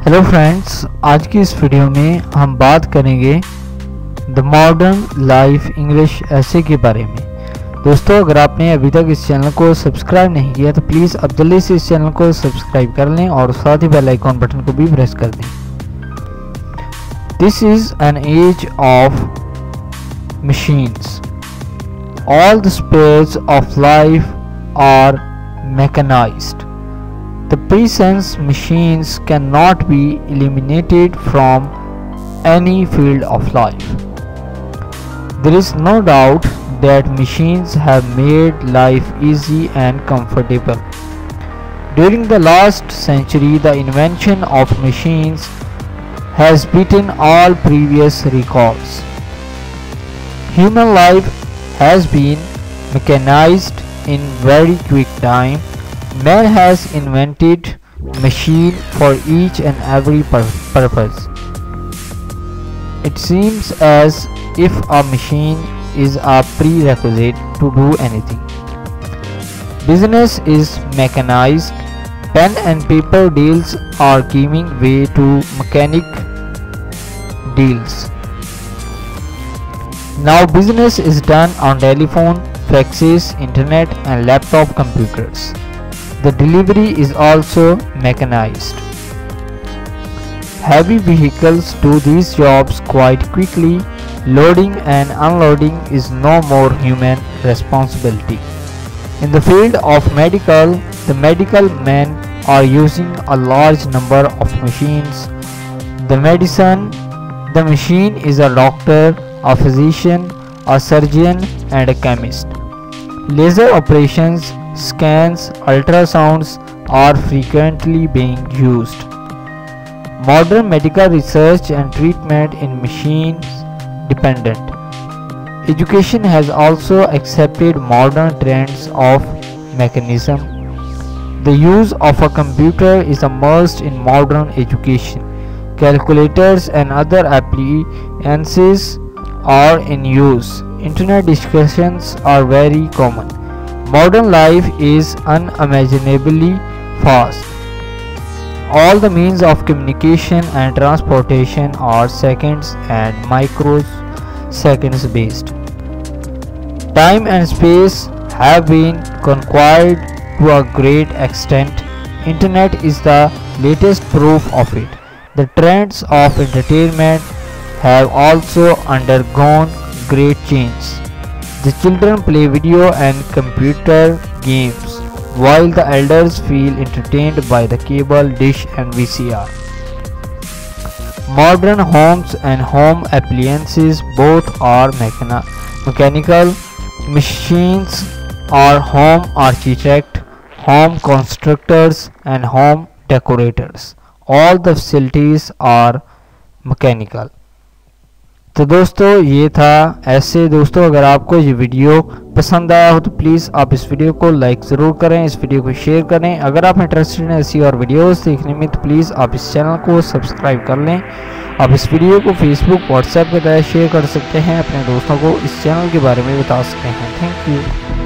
Hello friends, आज की इस वीडियो में हम बात करेंगे द मॉडर्न लाइफ इंग्लिश ऐसे के बारे में। दोस्तों, अगर आपने अभी तक इस चैनल को सब्सक्राइब नहीं किया तो प्लीज़ अब जल्दी से इस चैनल को सब्सक्राइब कर लें और साथ ही बेल आइकॉन बटन को भी प्रेस कर दें। This is an age of machines. All the spares of life are mechanised. The present machines cannot be eliminated from any field of life. There is no doubt that machines have made life easy and comfortable. During the last century, the invention of machines has beaten all previous records. Human life has been mechanized in very quick time. Man has invented machine for each and every purpose. It seems as if a machine is a prerequisite to do anything. Business is mechanized. Pen and paper deals are giving way to mechanic deals. Now business is done on telephone, faxes, internet and laptop computers. The delivery is also mechanized. Heavy vehicles do these jobs quite quickly. Loading and unloading is no more human responsibility. In the field of medical, the medical men are using a large number of machines. The machine is a doctor, a physician, a surgeon and a chemist. Laser operations, scans, ultrasounds are frequently being used. Modern medical research and treatment in machines dependent. Education has also accepted modern trends of mechanism. The use of a computer is a must in modern education. Calculators and other appliances are in use. Internet discussions are very common. Modern life is unimaginably fast. All the means of communication and transportation are seconds and microseconds based. Time and space have been conquered to a great extent. Internet is the latest proof of it. The trends of entertainment have also undergone great change. The children play video and computer games, while the elders feel entertained by the cable dish and VCR. Modern homes and home appliances both are mechanical. Machines are home architects, home constructors and home decorators. All the facilities are mechanical. तो दोस्तों, ये था ऐसे। दोस्तों, अगर आपको ये video पसंद आया हो तो प्लीज़ आप इस वीडियो को लाइक ज़रूर करें, इस वीडियो को शेयर करें। अगर आप इंटरेस्टेड हैं ऐसी और वीडियोस देखने में तो प्लीज़ आप इस चैनल को सब्सक्राइब कर लें। आप इस वीडियो को फेसबुक, व्हाट्सएप के तहत शेयर कर सकते हैं, अपने दोस्तों को इस चैनल के बारे में बता सकते हैं। Thank you.